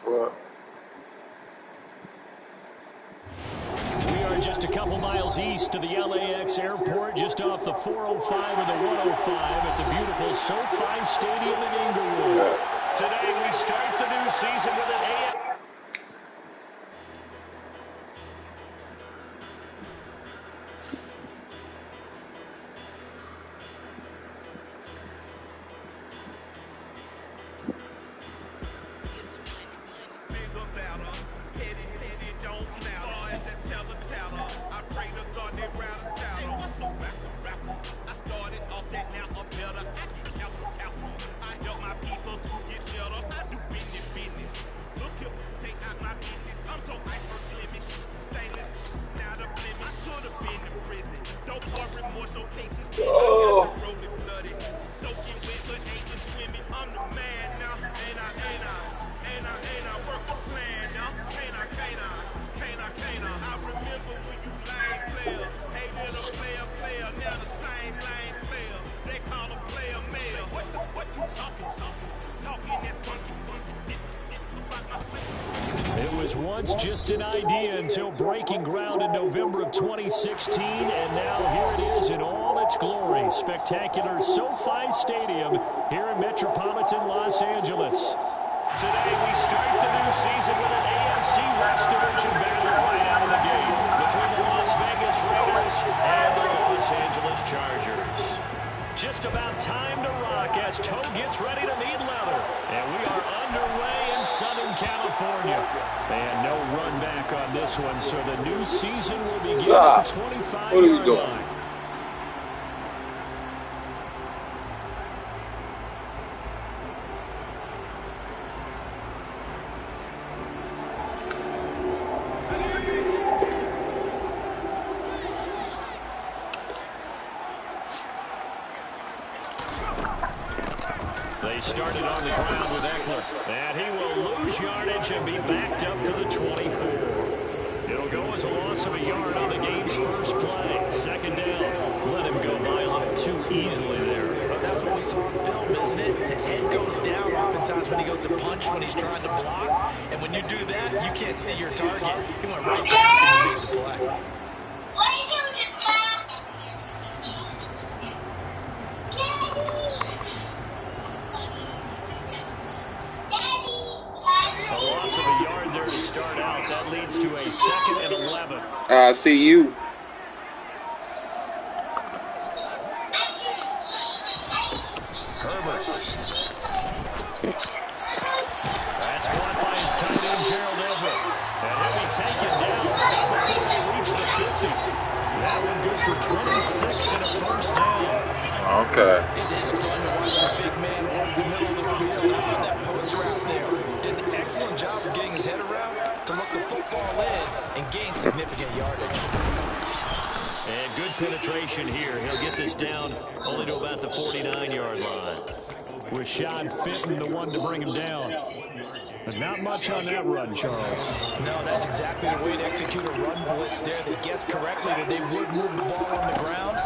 fuck? We are just a couple miles east of the LAX airport, just off the 405 and the 105 at the beautiful SoFi Stadium in Inglewood. Today we start the new season with an AM. Oh. It was once just an idea until breaking ground in November of 2016, and now here it is in all its glory. Spectacular SoFi Stadium here in metropolitan Los Angeles. Today we start the new season with an AFC West Division battle right out of the gate between the Las Vegas Raiders and the Los Angeles Chargers. Just about time to rock as Toe gets ready to meet leather. And we are underway in Southern California. And no run back on this one, so the new season will begin at the 25-yard line. They started on the ground with Eckler, and he will lose yardage and be backed up to the 24. It'll go as a loss of a yard on the game's first play. Second down. Let him go by a little too easily there. Well, that's what we saw in film, isn't it? His head goes down oftentimes when he goes to punch, when he's trying to block. And when you do that, you can't see your target. He went right past him and made the play. What are you doing, A loss of a yard there to start out. That leads to a 2nd and 11. I see you. Herbert. That's caught by his tight end, Gerald Everett. And he'll be taken down before they reach the 50. That one good for 26 and a first down. Okay. It is fun to watch the big man walk the middle of the field on that post route there. Did an excellent job of getting his head around to look the football in and gain significant yardage. And good penetration here. He'll get this down only to about the 49-yard line. With Sean Fitton, the one to bring him down. But not much on that run, Charles. No, that's exactly the way to execute a run blitz there. They guessed correctly that they would move the ball on the ground,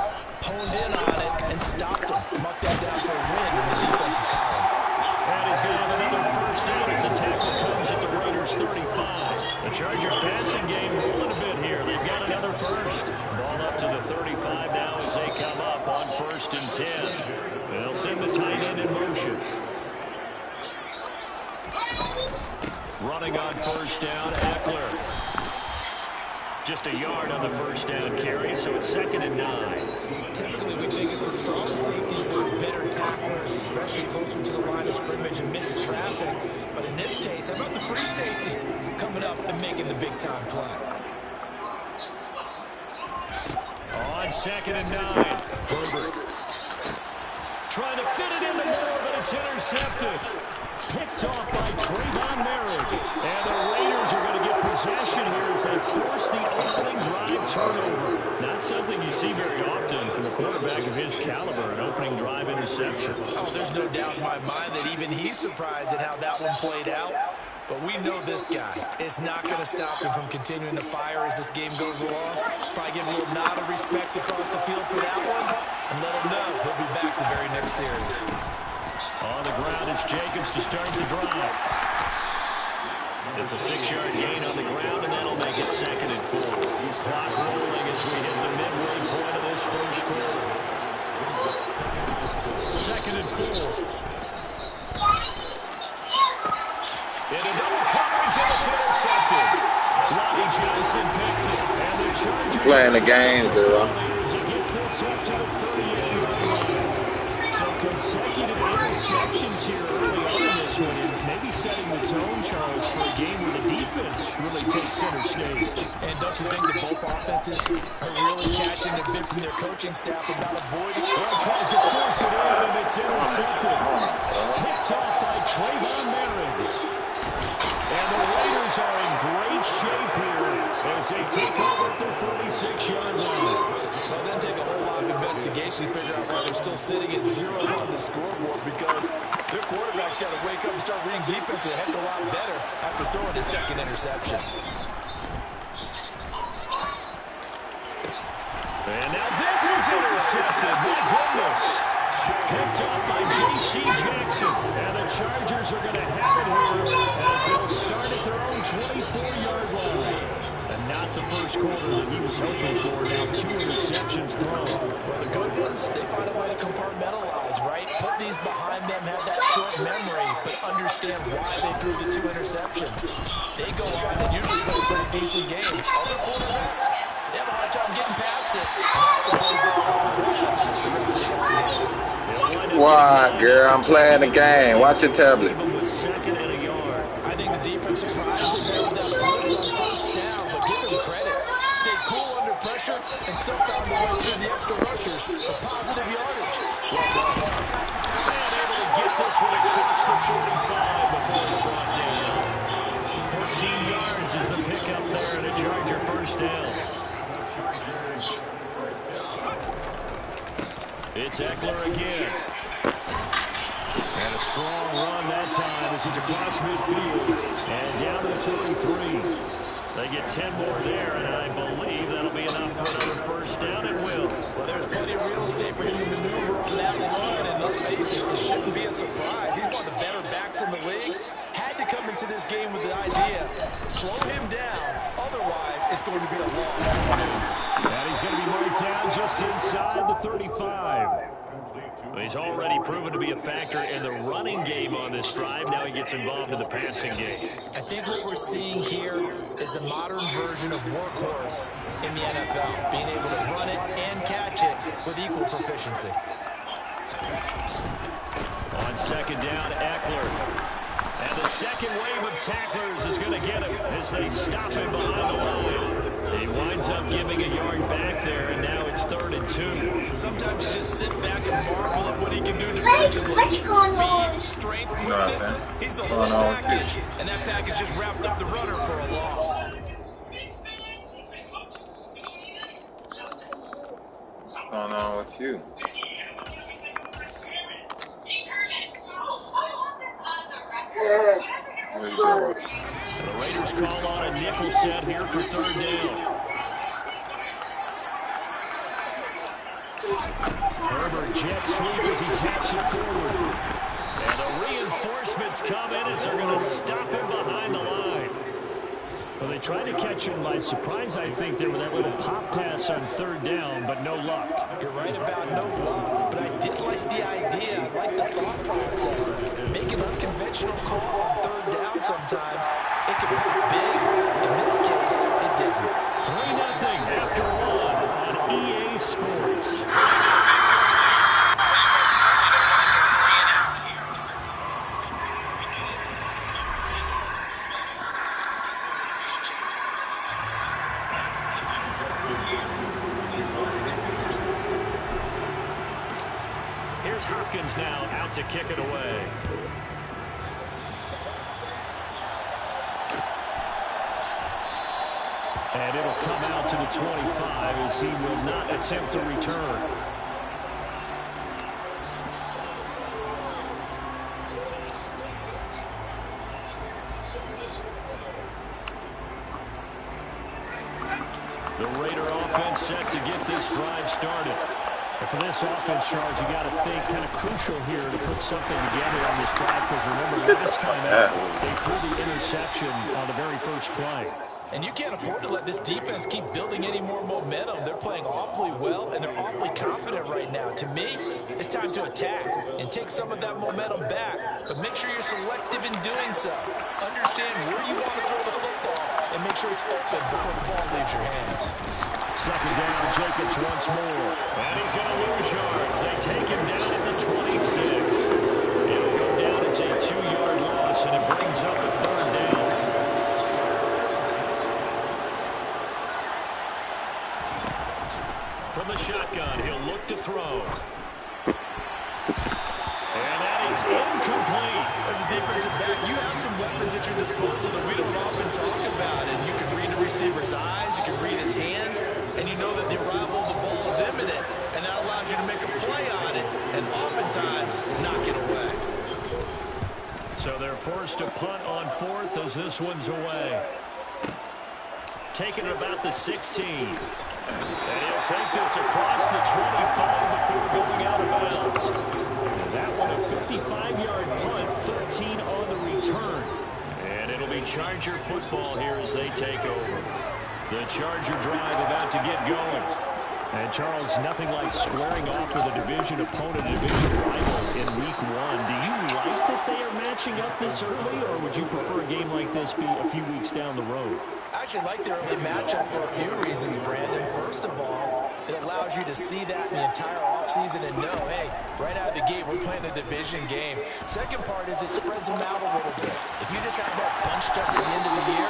honed in on it, and stopped them. Marked that down for a win in the defense's column. And he's going to have another first down as the tackle comes at the Raiders' 35. The Chargers passing game rolling a bit here. They've got another first. Ball up to the 35 now as they come up on 1st and 10. They'll send the tight end in motion. Running on first down, Eckler. Just a yard on the first down carry, so it's 2nd and 9. Typically, we think it's the strong safeties that are better tacklers, especially closer to the line of scrimmage amidst traffic. But in this case, how about the free safety coming up and making the big-time play? On 2nd and 9, Herbert. Trying to fit it into Moore, but it's intercepted. Picked off by Trayvon Merrick. And the Raiders are going to get possession here as they force the opening drive turnover. Not something you see very often from a quarterback of his caliber, an opening drive interception. Oh, there's no doubt in my mind that even he's surprised at how that one played out. But we know this guy is not going to stop him from continuing to fire as this game goes along. Probably give a little nod of respect across the field for that one and let him know he'll be back the very next series. On the ground, it's Jacobs to start the drive. It's a 6-yard gain on the ground, and that'll make it 2nd and 4. Clock rolling as we hit the midway point of this first quarter. 2nd and 4. Into double coverage, and it's intercepted. Lonnie Johnson picks it, and the Chargers Playing the game, girl. He gets this up to the 38-yard line. So consecutive interceptions here early on in this one, and maybe setting the tone, Charles, for a game where the defense really takes center stage. And don't you think that both offenses are really catching the bit from their coaching staff about avoiding? Well, tries to force it in, and it's intercepted. Picked off by Trayvon Merrick. And the Raiders are in great shape here as they take over at their 46-yard line. Well, it doesn't take a whole lot of investigation to figure out why they're still sitting at 0 on the scoreboard, because their quarterback's got to wake up and start reading defense a heck of a lot better after throwing his 2nd interception. And now this is intercepted. My goodness. Picked off by J.C. Jackson. And the Chargers are going to have it here as they'll start at their own 24-yard line. And not the first quarter that he was hoping for. Now 2 interceptions thrown. Well, the good ones, they find a way to compartmentalize, right? Put these behind them, have that short memory, but understand why they threw the 2 interceptions. They go on and usually play a pretty decent game. Other quarterbacks, they have a hard time getting past it. Why, girl? I'm playing the game. Watch your tablet. Second and a yard. I think the defense surprised them there with that blitz on first down, but give them credit. Stayed cool under pressure and still found a way through the extra rushers for positive yardage. And able to get this one across the 45 before it's brought down. 14 yards is the pickup there and a Charger first down. It's Eckler again. And a strong run that time as he's across midfield. And down to the 43. They get 10 more there, and I believe that'll be enough for another first down. It will. Well, there's plenty of real estate for him to maneuver on that run, and let's face it, it shouldn't be a surprise. He's one of the better backs in the league. Had to come into this game with the idea, slow him down, otherwise it's going to be a long afternoon. And he's going to be marked down just inside the 35. He's already proven to be a factor in the running game on this drive. Now he gets involved in the passing game. I think what we're seeing here is the modern version of workhorse in the NFL, being able to run it and catch it with equal proficiency. On second down, Eckler. And the second wave of tacklers is going to get him as they stop him behind the line. He winds up giving a yard back there, and now it's 3rd and 2. Sometimes you just sit back and marvel at what he can do defensively. Speed, strength, quickness. He's the whole package, and that package just wrapped up the runner for a loss. What's going on with you? The Raiders call on a nickel set here for 3rd down. Herbert jet sweep as he taps it forward. And the reinforcements come in as they're going to stop him behind the line. Well, they tried to catch him by surprise, I think, there with that little pop pass on 3rd down, but no luck. You're right about no luck, but I did like the idea. I like the thought process. Make an unconventional call on 3rd down sometimes. It can be big. In this case, it didn't. 3-0 after 1 on EA Sports. Here's Hopkins now out to kick it away. And it'll come out to the 25 as he will not attempt to return. The Raider offense set to get this drive started. For this offense, Charles, you got to think kind of crucial here to put something together on this drive, because remember last time out, they threw the interception on the very first play. And you can't afford to let this defense keep building any more momentum. They're playing awfully well, and they're awfully confident right now. To me, it's time to attack and take some of that momentum back. But make sure you're selective in doing so. Understand where you want to throw the football, and make sure it's open before the ball leaves your hands. Second down, Jacobs once more. And he's going to lose yards. They take him down at the 26. It'll go down as a 2-yard loss, and it brings up a third down. From the shotgun, he'll look to throw. And that is incomplete. As a defensive back, you have some weapons at your disposal that we don't often talk about. And you can read the receiver's eyes, you can read his hands, and you know that the arrival of the ball is imminent. And that allows you to make a play on it, and oftentimes knock it away. So they're forced to punt on fourth as this one's away. Taking it about the 16. And he'll take this across the 25 before going out of bounds. And that one a 55-yard punt, 13 on the return. And it'll be Charger football here as they take over. The Charger drive about to get going. And Charles, nothing like squaring off with a division opponent, a division rival in week 1. Do you like that they are matching up this early, or would you prefer a game like this be a few weeks down the road? I actually like the early matchup for a few reasons, Brandon. First of all, it allows you to see that in the entire offseason and know, hey, right out of the gate, we're playing a division game. Second part is it spreads them out a little bit. If you just have that bunched up at the end of the year,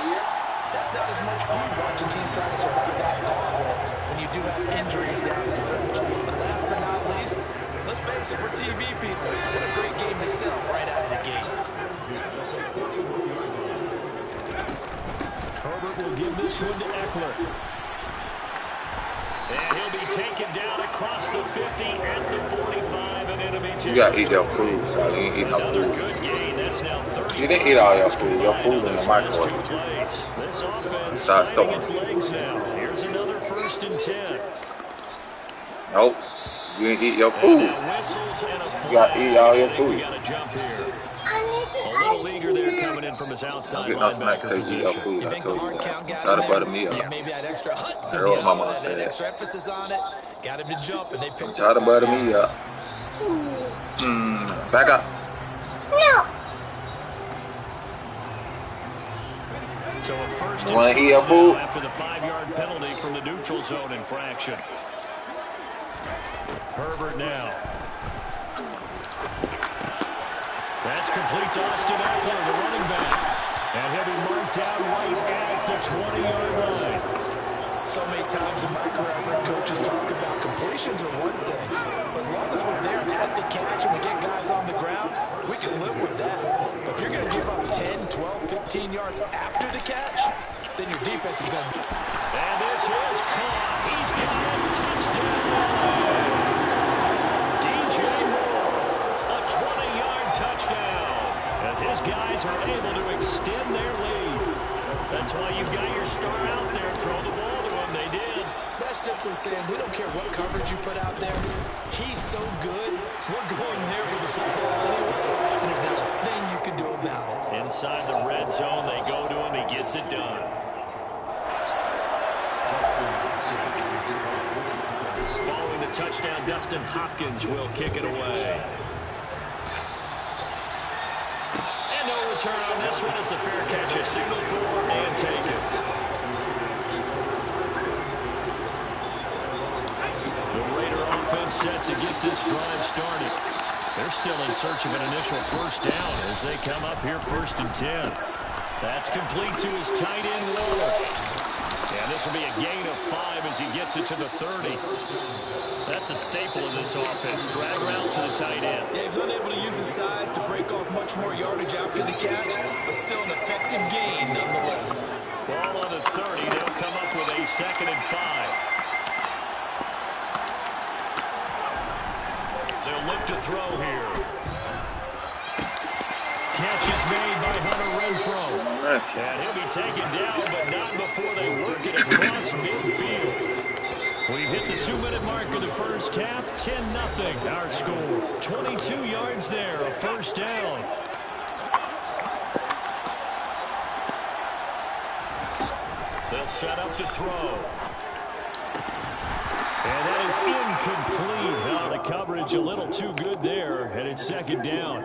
that's not as much fun watching teams trying to survive that gauntlet when you do have injuries down the stretch. And last but not least, let's face it, we're TV people. What a great game to sell right out of the gate. Herbert will give this one to Eckler. And he'll be taken down across the 50 at the 45 and enemy territory. You gotta eat your food, so you ain't eat no Another food. good gain. That's now 30. You didn't eat all your food. Your food in the microwave. This offense Start finding stopping. its legs now. Here's another 1st and 10. Nope. You didn't eat your food. You gotta eat all your food. We got a jump here. A little eager there coming in from his outside Don't get no snack linebacker till you eat your position. food. You I think the told you hard count that. got Try him to butter there? me up. Yeah, maybe that extra That's what my mama that said. extra emphasis on it. Got him to jump, and they picked Try up to butter 5 me yards. up. Back up. No. So a first You wanna eat your food? after the 5-yard penalty from the neutral zone infraction. Herbert now. That's complete to Austin Eckler, the running back. And he'll be marked down right at the 20-yard line. So many times in my career, I've heard coaches talk about completions are one thing. But as long as we're there at the catch and we get guys on the ground, we can live with that. But if you're going to give up 10, 12, 15 yards after the catch, then your defense is going to be... And this is caught. He's got a touchdown. DJ Moore, a 20-yard touchdown. As his guys are able to extend their lead. That's why you've got your star out there. Throw the ball to him. They did. That's simply saying we don't care what coverage you put out there. He's so good, we're going there with the football anyway. And there's not a thing you can do about it. Inside the red zone, they go to him. He gets it done. Following the touchdown, Dustin Hopkins will kick it away. And no return on this one as the fair catch is signaled for and taken. The Raider offense set to get this drive started. They're still in search of an initial first down as they come up here 1st and 10. That's complete to his tight end, Waller. And this will be a gain of 5 as he gets it to the 30. That's a staple of this offense. Drag route to the tight end. Yeah, he was unable to use his size to break off much more yardage after the catch, but still an effective gain nonetheless. Ball on the 30. They'll come up with a 2nd and 5. They'll look to throw here. Catch is made by Hunter Renfrow. And he'll be taken down, but not before they work it across midfield. We've hit the 2-minute mark of the first half. 10-0 our score. 22 yards there, a first down. They'll set up to throw. And that is incomplete. Oh, the coverage a little too good there, and it's second down.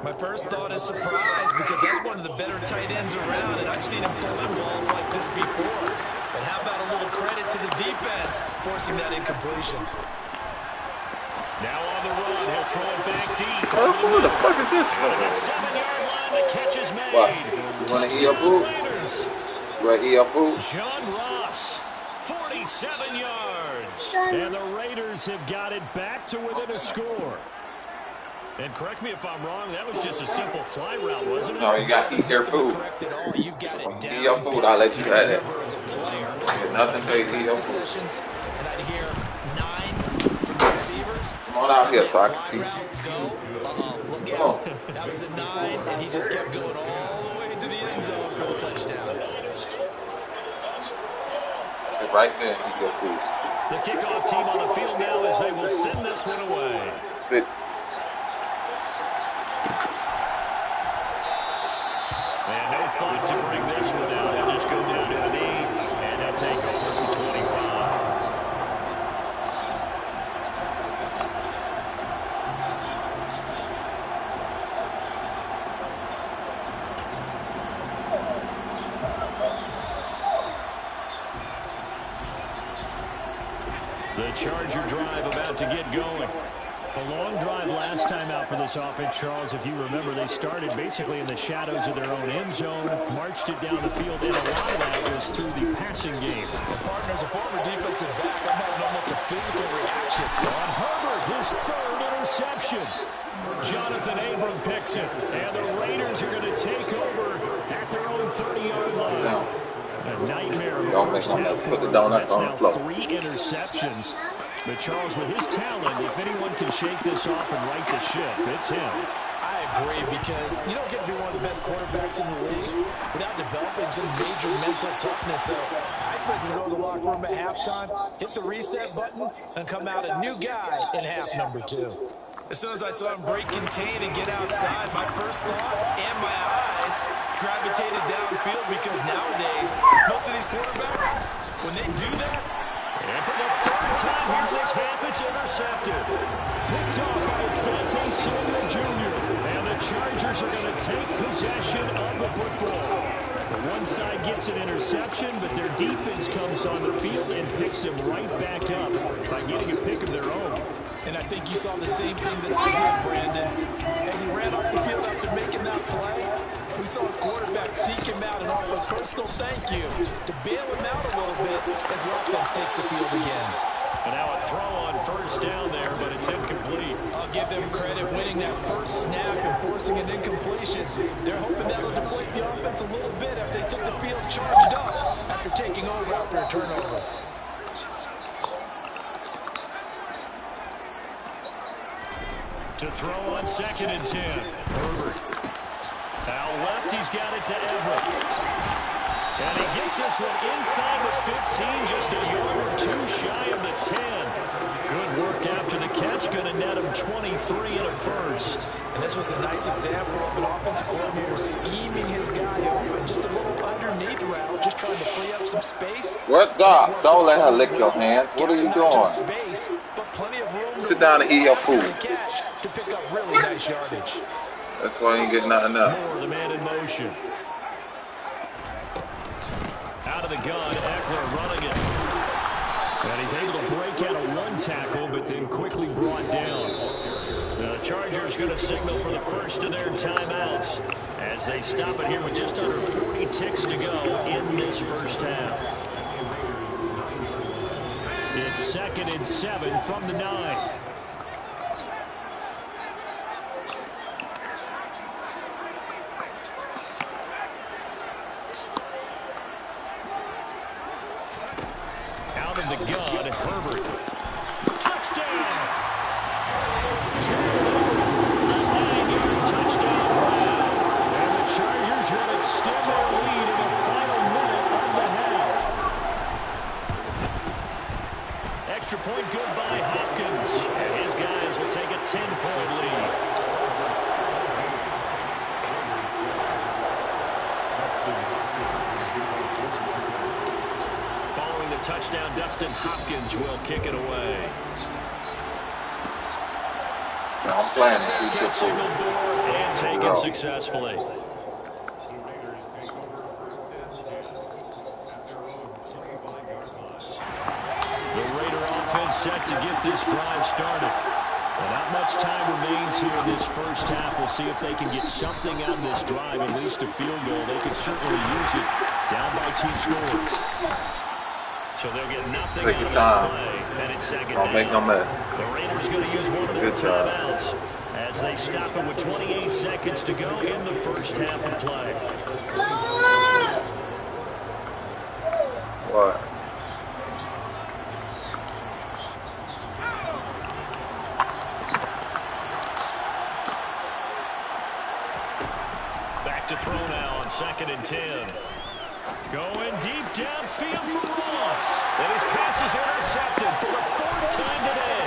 My first thought is surprise, because that's one of the better tight ends around, and I've seen him pull in balls like this before. But how about a little credit to the defense forcing that incompletion? Now on the run, he'll throw it back deep. Oh, who the fuck is this? The 7-yard line, the catch is made. What? You want to eat your food? You want to eat your food? John Ross, 47 yards. And the Raiders have got it back to within a score. And correct me if I'm wrong, that was just a simple fly route, wasn't it? No, you got to eat your food. Eat your food, I'll let you have it. Nothing to eat your food. And I'd hear 9 from the receivers. Come on out here so I can see. Look out. That was the 9, and he just kept going all the way into the end zone for the touchdown. Sit right there and eat your food. The kickoff team on the field now as they will send this one away. Sit. And no thought to bring this one out. They'll just go down to the knee, and they'll take over for 25. The Charger drive about to get going. A long drive last time out for this offense, Charles. If you remember, they started basically in the shadows of their own end zone, marched it down the field, and a lot of that was through the passing game. And partners, a former defensive back, I'm having almost a physical reaction. On Herbert, his third interception. Jonathan Abram picks it, and the Raiders are going to take over at their own 30-yard line. A nightmare of a first half for them. That's now 3 interceptions. But Charles, with his talent, if anyone can shake this off and right the ship, it's him. I agree, because you don't get to be one of the best quarterbacks in the league without developing some major mental toughness. So I expect him to go to the locker room at halftime, hit the reset button, and come out a new guy in half number 2. As soon as I saw him break contain and get outside, my first thought and my eyes gravitated downfield, because nowadays, most of these quarterbacks, when they do that, and for the third time here this half, it's intercepted. Picked off by Asante Samuel Jr. And the Chargers are going to take possession of the football. One side gets an interception, but their defense comes on the field and picks them right back up by getting a pick of their own. And I think you saw the same thing that I did, Brandon. As he ran off the field after making that play, we saw his quarterback seek him out and offer a personal thank you to bail him out a little bit as the offense takes the field again. And now a throw on first down there, but it's incomplete. I'll give them credit winning that first snap and forcing an incompletion. They're hoping that'll deflate the offense a little bit after they took the field charged up after taking over after a turnover. To throw on 2nd and 10. Herbert. Out left, he's got it to Everett. And he gets this one inside the 15, just a yard or 2 shy of the 10. Good work after the catch, going to net him 23 and a first. And this was a nice example of an offensive coordinator scheming his guy open, just a little underneath route, just trying to free up some space. What, Doc? Don't let her lick your hands. What are you doing? Space, but plenty of room. Sit down and eat your food. To pick up really nice yardage. That's why you get nothing up. Moore, the man in motion. Out of the gun, Eckler running it. And he's able to break out of 1 tackle, but then quickly brought down. The Chargers going to signal for the first of their timeouts as they stop it here with just under 40 ticks to go in this first half. It's 2nd and 7 from the 9. Out of the gun, Herbert. Touchdown! A 9-yard touchdown run. And the Chargers will extend their lead in the final minute of the half. touchdown. Dustin Hopkins will kick it away. I'm playing the future Signaled for and taken successfully. The Raider offense set to get this drive started. And not much time remains here in this first half. We'll see if they can get something out of this drive, at least a field goal. They could certainly use it down by 2 scores. So they'll get nothing Take out your of time. play, and it's second Don't down. make no mess. The Raiders going to use one of their timeouts as they stop it with 28 seconds to go in the first half of play. What? Back to throw now on 2nd and 10. Going deep downfield for Ross. And his pass is intercepted for the 4th time today.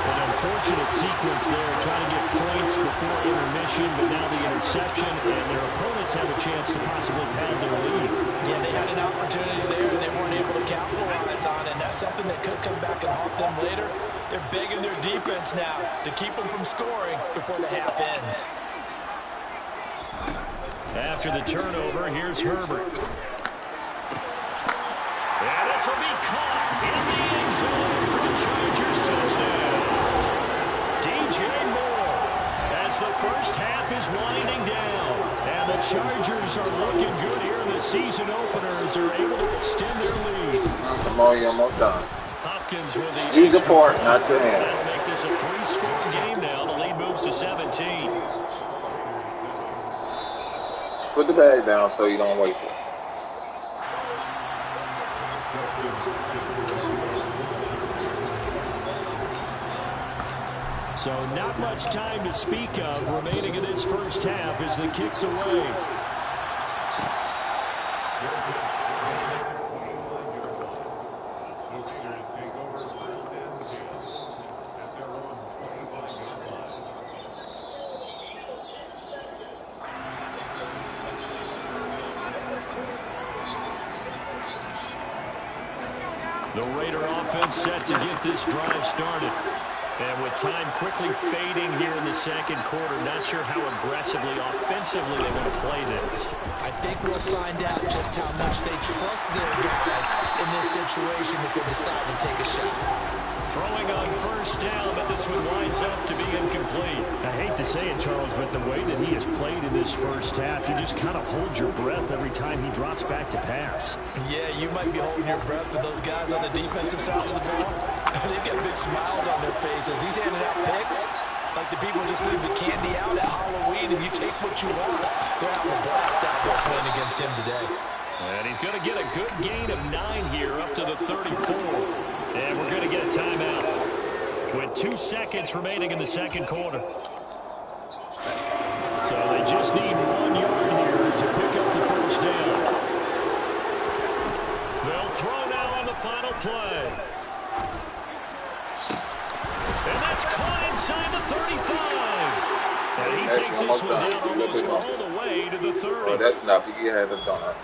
An unfortunate sequence there, trying to get points before intermission, but now the interception, and their opponents have a chance to possibly pad their lead. Yeah, they had an opportunity there, and they weren't able to capitalize on it, and that's something that could come back and haunt them later. They're begging their defense now to keep them from scoring before the half ends. After the turnover, here's Herbert. And this will be caught in the end zone for the Chargers touchdown. DJ Moore, as the first half is winding down. And the Chargers are looking good here in the season openers. Are able to extend their lead. Come on, you almost done. Hopkins with the Use the fork, not your hand. That'll make this a 3-score game now. The lead moves to 17. Put the bag down so you don't waste it. So not much time to speak of remaining in this first half as the kick's away. The Raider offense set to get this drive started. And with time quickly fading here in the second quarter, not sure how aggressively, offensively they want to play this. I think we'll find out just how much they trust their guys in this situation if they decide to take a shot. Throwing on first down, but this one winds up to be incomplete. I hate to say it, Charles, but the way that he has played in this first half, you just kind of hold your breath every time he drops back to pass. Yeah, you might be holding your breath with those guys on the defensive side of the ball. They've got big smiles on their faces. He's handing out picks like the people just leave the candy out at Halloween and you take what you want. They're having a blast out there playing against him today. And he's going to get a good gain of 9 here up to the 34. And we're going to get a timeout with 2 seconds remaining in the second quarter. So they just need 1 yard here to pick up the first down. They'll throw now on the final play. And that's caught inside the 35. And he takes this one down almost all the way to the 30. Oh, that's enough. You had it done.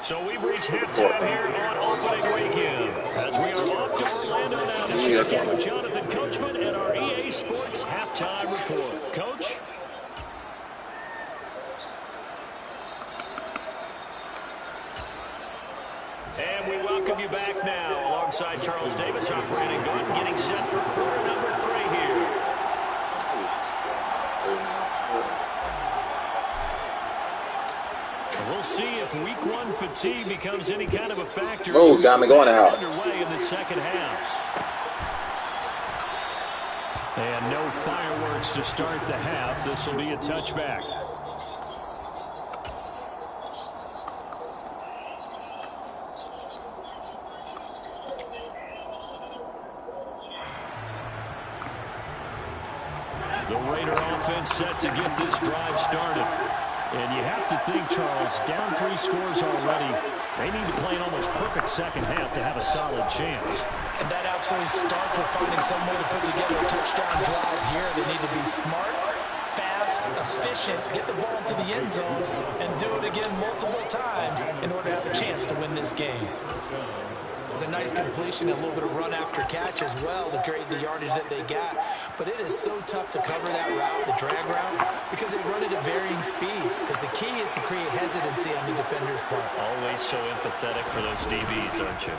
So we've reached halftime here on opening weekend. As we are off to Orlando now to check in with Jonathan Coachman and our EA Sports halftime report. Coach? And we welcome you back now alongside Charles Davis, I'm Brandon Gordon, getting set for quarter number 3 here. We'll see if week 1 fatigue becomes any kind of a factor. Oh, Diamond going out. Underway in the second half. And no fireworks to start the half. This will be a touchback. The Raider offense set to get this drive started. And you have to think, Charles, down 3 scores already. They need to play an almost perfect second half to have a solid chance. And that absolutely starts with finding some way to put together a touchdown drive here. They need to be smart, fast, fast, efficient, get the ball to the end zone, and do it again multiple times in order to have a chance to win this game. It's a nice completion, a little bit of run after catch as well to create the yardage that they got. But it is so tough to cover that route, the drag route, because they run it at varying speeds. Because the key is to create hesitancy on the defender's part. Always so empathetic for those DBs, aren't you?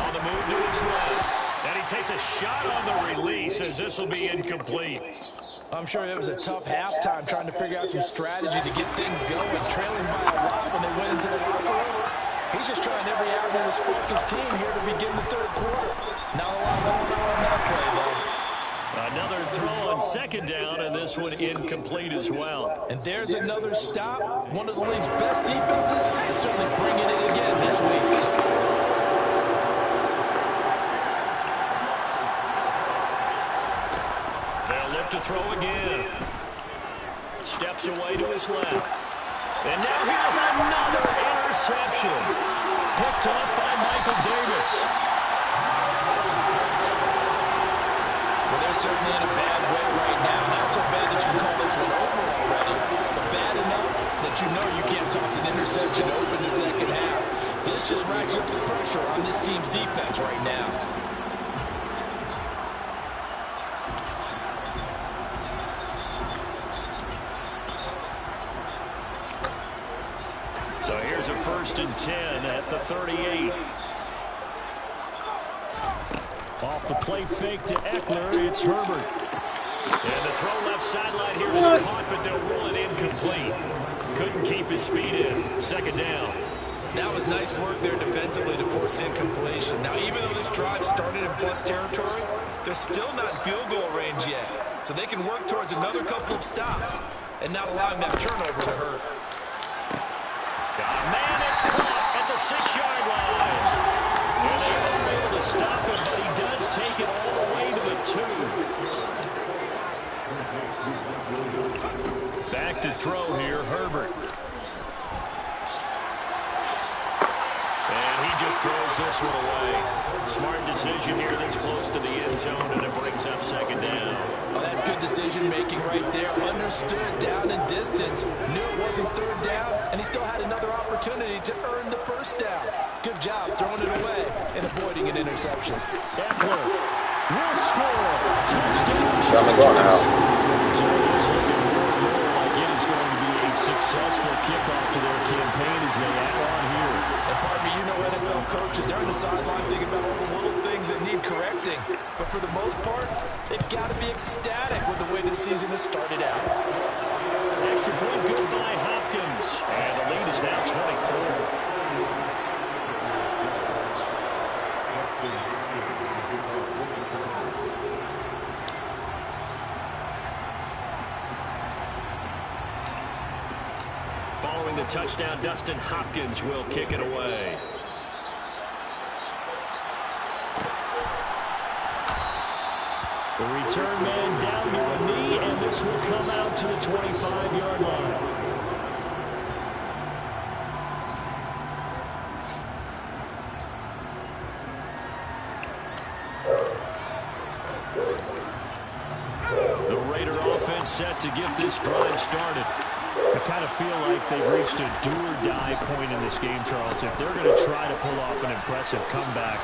On the move to his left. And he takes a shot on the release as this will be incomplete. I'm sure it was a tough halftime trying to figure out some strategy to get things going, trailing by a lot when they went into the locker room. He's just trying every avenue to spark his team here to begin the third quarter. Not a lot going on that play, though. Another throw on second down, and this one incomplete as well. And there's another stop. One of the league's best defenses is certainly bringing it again this week. To throw again. Steps away to his left. And now here's another interception. Picked up by Michael Davis. Well, they're certainly in a bad way right now. Not so bad that you can call this one over already, but bad enough that you know you can't toss an interception open the second half. This just racks up the pressure on this team's defense right now. So here's a 1st and 10 at the 38. Off the play fake to Eckler, it's Herbert. And the throw left sideline here is caught, but they'll rule it incomplete. Couldn't keep his feet in. 2nd down. That was nice work there defensively to force incompletion. Now, even though this drive started in plus territory, they're still not in field goal range yet. So they can work towards another couple of stops and not allowing that turnover to hurt. Man, it's caught at the 6-yard line. And they are able to stop him, but he does take it all the way to the 2. Back to throw here, Herbert. And he just throws this one away. Smart decision here this close to the end zone, and it brings up 2nd down. Oh, that's good decision-making right there. Understood down and distance. Knew it wasn't 3rd down, and he still had another opportunity to earn the 1st down. Good job throwing it away and avoiding an interception. Eckler will score. Touchdown. Shall we go now? So it's looking more and more like it is going to be a successful kickoff to their campaign as they add on here. And pardon me, you know NFL coaches, they're on the sideline thinking about all the little things that need correcting. But for the most part, they've got to be ecstatic with the way the season has started out. Extra point good by Hopkins. And the lead is now 24. Following the touchdown, Dustin Hopkins will kick it away. The return man down to a knee, and this will come out to the 25-yard line. The Raider offense set to get this drive started. I kind of feel like they've reached a do-or-die point in this game, Charles. If they're going to try to pull off an impressive comeback,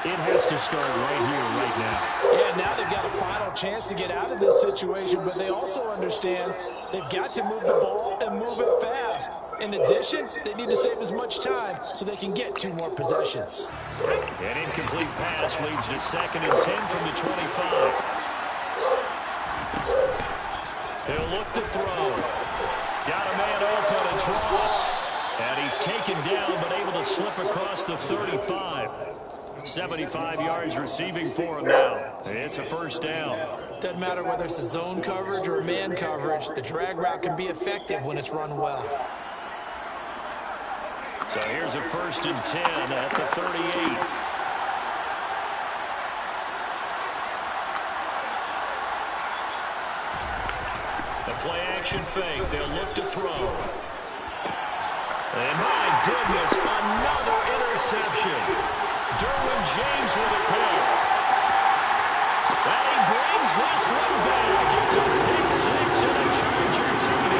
it has to start right here, right now. Yeah, now they've got a final chance to get out of this situation, but they also understand they've got to move the ball and move it fast. In addition, they need to save as much time so they can get 2 more possessions. An incomplete pass leads to 2nd and 10 from the 25. He'll look to throw. Got a man open, it's Ross. And he's taken down, but able to slip across the 35. 75 yards receiving for him now. It's a 1st down. Doesn't matter whether it's a zone coverage or a man coverage, the drag route can be effective when it's run well. So here's a 1st and 10 at the 38. Play-action fake. They'll look to throw. And my goodness, another interception. Derwin James with a pick. And he brings this one back. It's a pick six and a Charger TD.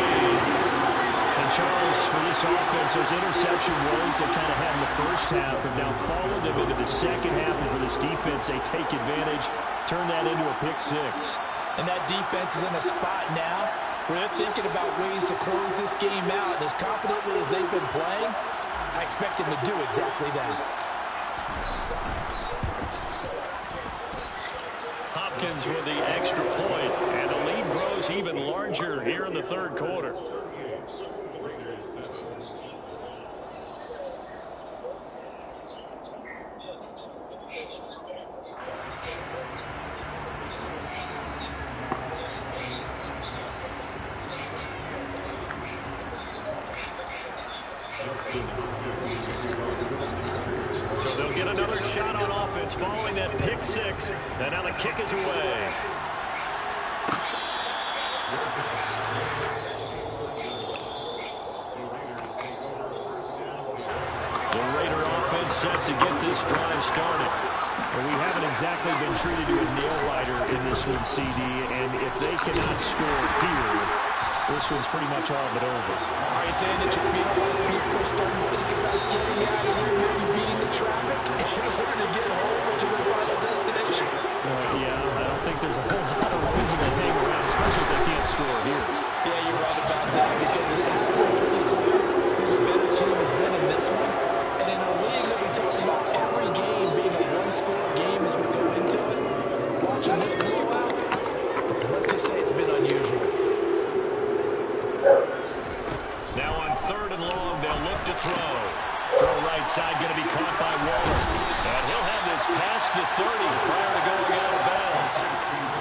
And Charles, for this offense, those interception woes they kind of had in the first half have now followed them into the second half. And for this defense, they take advantage, turn that into a pick six. And that defense is in a spot now where they're thinking about ways to close this game out. And as confidently as they've been playing, I expect them to do exactly that. Hopkins with the extra point, and the lead grows even larger here in the third quarter. So they'll get another shot on offense following that pick six. And now the kick is away. The Raider offense set to get this drive started. But we haven't exactly been treated to a nail-biter in this one, CD. And if they cannot score here, this one's pretty much all but over. Are you saying that you feel like people are starting to think about getting out of here, maybe beating the traffic in order to get home to their final destination? Yeah, I don't think there's a whole lot of reason to hang around, especially if they can't score here. Yeah, you're right about that, because it has been really clear who the better team has been in this one. And in a league that we talk about every game being a one-score game as we go into it, watching this blowout, let's just say it's been unusual. Now on third and long, they'll look to throw. Throw right side, going to be caught by Waller. And he'll have this past the 30 prior to going out of bounds.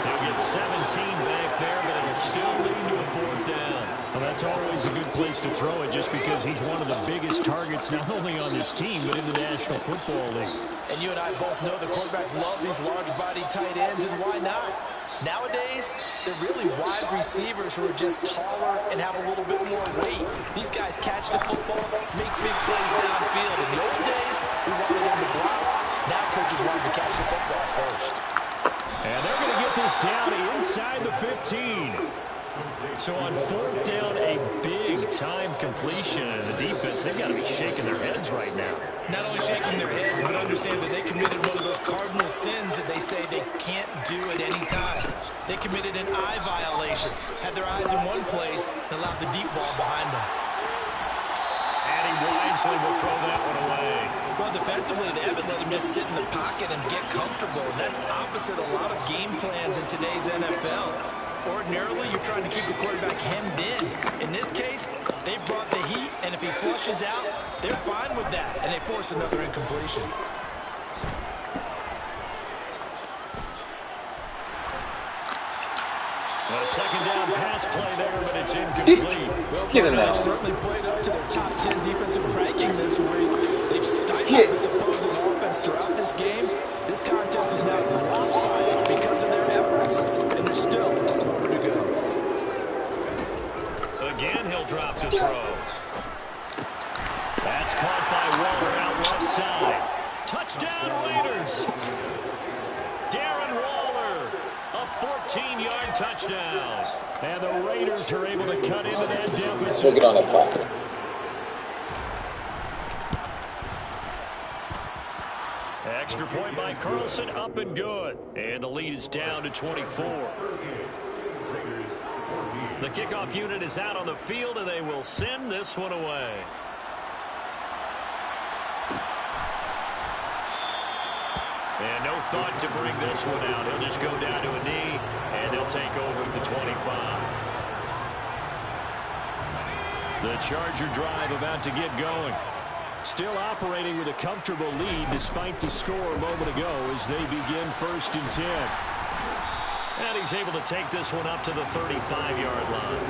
He'll get 17 back there, but it'll still lead to a fourth down. Well, that's always a good place to throw it just because he's one of the biggest targets not only on this team, but in the National Football League. And you and I both know the quarterbacks love these large-bodied tight ends, and why not? Nowadays, they're really wide receivers who are just taller and have a little bit more weight. These guys catch the football, make big plays downfield. In the old days, we wanted them to block. Now coaches want them to catch the football first. And they're going to get this down inside the 15. So on fourth down, a big-time completion. And the defense, they've got to be shaking their heads right now. Not only shaking their heads, but understand that they committed one of those cardinal sins that they say they can't do at any time. They committed an eye violation, had their eyes in one place, and allowed the deep ball behind them. And he wisely will throw that one away. Well, defensively, they haven't let him just sit in the pocket and get comfortable. And that's opposite a lot of game plans in today's NFL. Ordinarily, you're trying to keep the quarterback hemmed in. In this case, they brought the heat, and if he flushes out, they're fine with that, and they force another incompletion. A second down pass play there, but it's incomplete. Well, they've certainly played up to their top 10 defensive ranking this week. They've stifled this opposing offense throughout this game. This contest is now lopsided because of their efforts, and there's still a quarter to go. Again, he'll drop to throw. That's caught by Waller out left side. Touchdown, Raiders. Darren Waller, a 14-yard touchdown. And the Raiders are able to cut into that deficit. Look it on that clock. Extra point by Carlson, up and good. And the lead is down to 24. The kickoff unit is out on the field, and they will send this one away. And no thought to bring this one out. He'll just go down to a knee, and they'll take over at the 25. The Charger drive about to get going. Still operating with a comfortable lead despite the score a moment ago as they begin 1st and 10. And he's able to take this one up to the 35-yard line.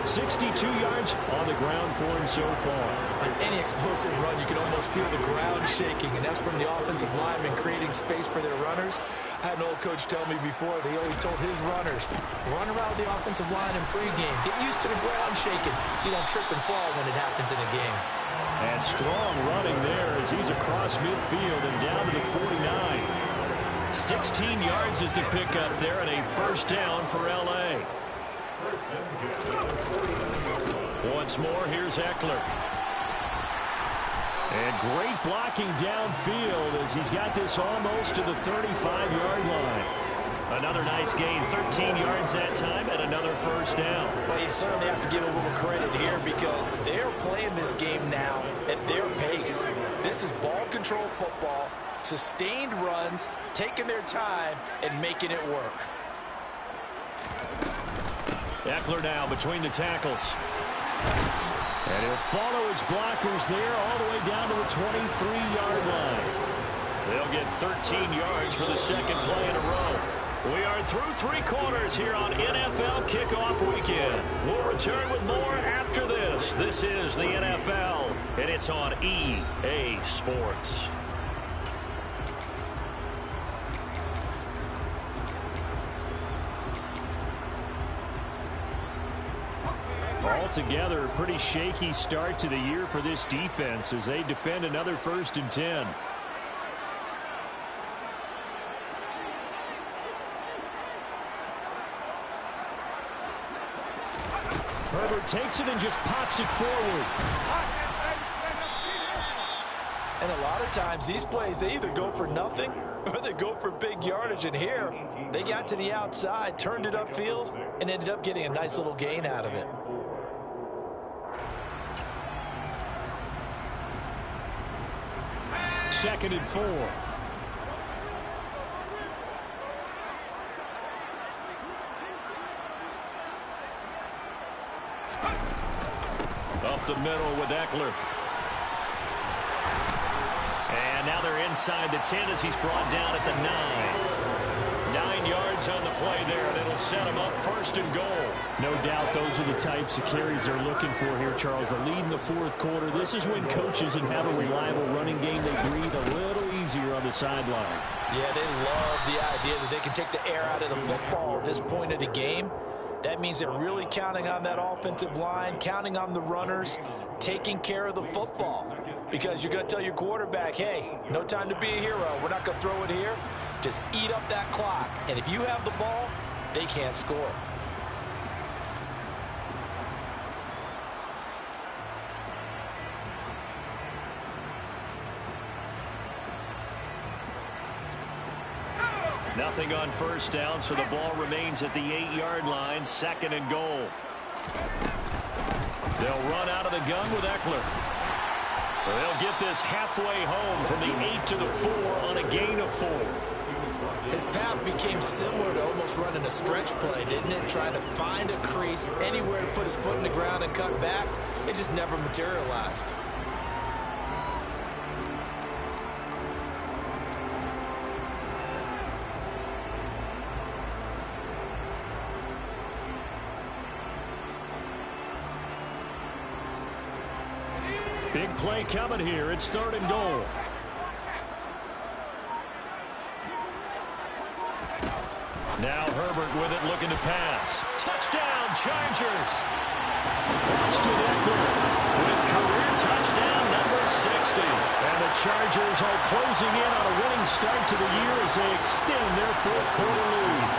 62 yards on the ground for him so far. On any explosive run, you can almost feel the ground shaking, and that's from the offensive linemen creating space for their runners. I had an old coach tell me before, they always told his runners, run around the offensive line in pregame. Get used to the ground shaking so you don't trip and fall when it happens in a game. And strong running there as he's across midfield and down to the 49. 16 yards is the pickup there, and a first down for L.A. Once more, here's Eckler. And great blocking downfield as he's got this almost to the 35-yard line. Another nice gain, 13 yards that time, and another first down. Well, you certainly have to give a little credit here because they're playing this game now at their pace. This is ball control football, sustained runs, taking their time, and making it work. Eckler now between the tackles. And he'll follow his blockers there all the way down to the 23-yard line. They'll get 13 yards for the second play in a row. We are through three quarters here on NFL Kickoff Weekend. We'll return with more after this. This is the NFL, and it's on EA Sports. Altogether, a pretty shaky start to the year for this defense as they defend another 1st and 10. Herbert takes it and just pops it forward. And a lot of times these plays, they either go for nothing or they go for big yardage. And here, they got to the outside, turned it upfield, and ended up getting a nice little gain out of it. Second and 4. Up the middle with Eckler. And now they're inside the 10 as he's brought down at the 9. 9 yards on the play there, and it'll set him up 1st and goal. No doubt those are the types of carries they're looking for here, Charles. The lead in the 4th quarter. This is when coaches and have a reliable running game, they breathe a little easier on the sideline. Yeah, they love the idea that they can take the air out of the football at this point of the game. That means they're really counting on that offensive line, counting on the runners, taking care of the football. Because you're going to tell your quarterback, hey, no time to be a hero. We're not going to throw it here. Just eat up that clock. And if you have the ball, they can't score. Nothing on first down, so the ball remains at the 8-yard line, 2nd and goal. They'll run out of the gun with Eckler. They'll get this halfway home from the 8 to the 4 on a gain of 4. His path became similar to almost running a stretch play, didn't it? Trying to find a crease, anywhere to put his foot in the ground and cut back. It just never materialized. Big play coming here. It's 3rd and goal. Now Herbert with it, looking to pass. Touchdown, Chargers. Austin Eckler with career touchdown number 60. And the Chargers are closing in on a winning start to the year as they extend their 4th quarter lead.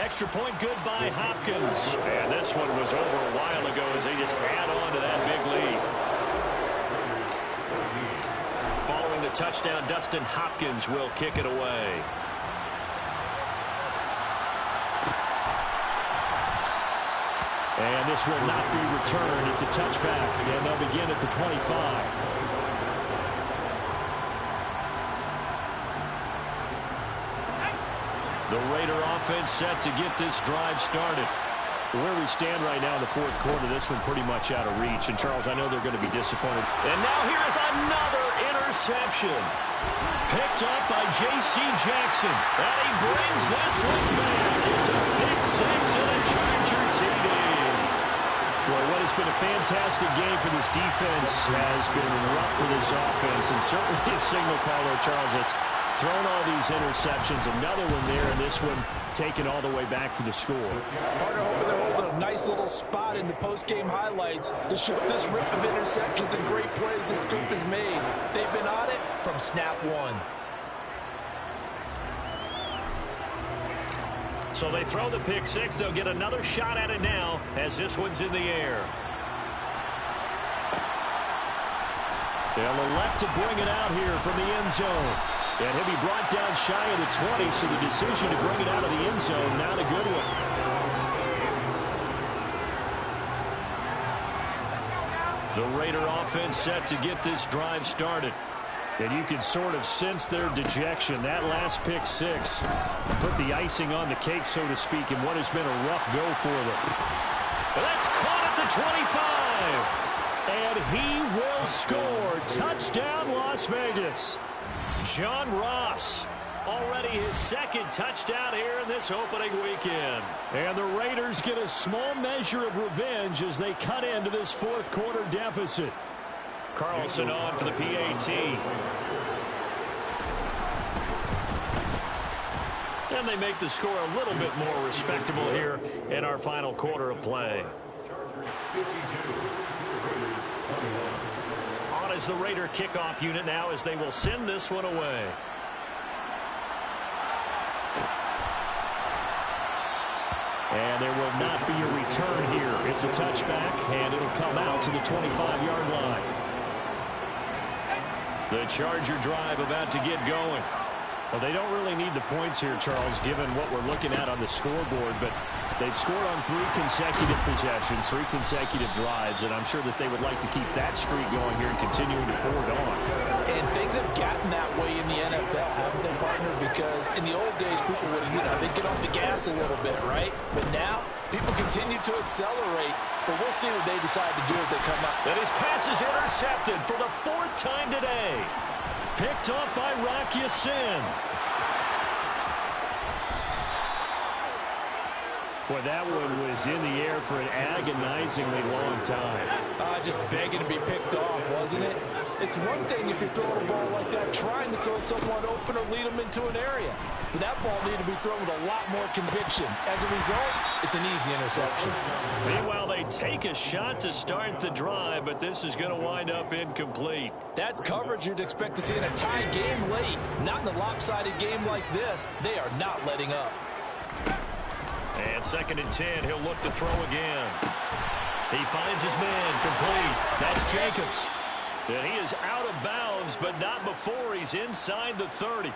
Extra point good by Hopkins. And this one was over a while ago as they just add on to that big lead. Following the touchdown, Dustin Hopkins will kick it away. And this will not be returned. It's a touchback. And they'll begin at the 25. The Raider offense set to get this drive started. Where we stand right now in the 4th quarter, this one's pretty much out of reach. And, Charles, I know they're going to be disappointed. And now here is another interception. Picked up by J.C. Jackson. And he brings this one back. It's a pick 6 and a Charger TD. Well, what has been a fantastic game for this defense has been rough for this offense. And certainly a signal caller, Charles, it's thrown all these interceptions. Another one there, and this one taken all the way back for the score. Partner, hoping they're holding a nice little spot in the post-game highlights to show this rip of interceptions and great plays this group has made. They've been on it from snap one. So they throw the pick six. They'll get another shot at it now as this one's in the air. They'll elect to bring it out here from the end zone. And he'll be brought down shy of the 20, so the decision to bring it out of the end zone, not a good one. The Raider offense set to get this drive started. And you can sort of sense their dejection. That last pick six put the icing on the cake, so to speak, in what has been a rough go for them. But that's caught at the 25. And he will score. Touchdown, Las Vegas. John Ross, already his second touchdown here in this opening weekend. And the Raiders get a small measure of revenge as they cut into this fourth quarter deficit. Carlson on for the PAT. And they make the score a little bit more respectable here in our final quarter of play. On is the Raider kickoff unit now as they will send this one away. And there will not be a return here. It's a touchback, and it'll come out to the 25-yard line. The Charger drive about to get going. Well, they don't really need the points here, Charles, given what we're looking at on the scoreboard, but they've scored on 3 consecutive possessions, 3 consecutive drives, and I'm sure that they would like to keep that streak going here and continuing to pour it on. And things have gotten that way in the NFL, haven't they, partner? Because in the old days, people would, they'd get off the gas a little bit, right? But now, people continue to accelerate, but we'll see what they decide to do as they come out. And his pass is intercepted for the 4th time today. Picked off by Rock Ya-Sin. Boy, that one was in the air for an agonizingly long time. Just begging to be picked off, wasn't it? It's one thing if you're throwing a ball like that, trying to throw someone open or lead them into an area. But that ball needed to be thrown with a lot more conviction. As a result, it's an easy interception. Meanwhile, they take a shot to start the drive, but this is going to wind up incomplete. That's coverage you'd expect to see in a tie game late. Not in a lopsided game like this. They are not letting up. And 2nd and 10, he'll look to throw again. He finds his man, complete. That's Jacobs. And he is out of bounds, but not before he's inside the 30.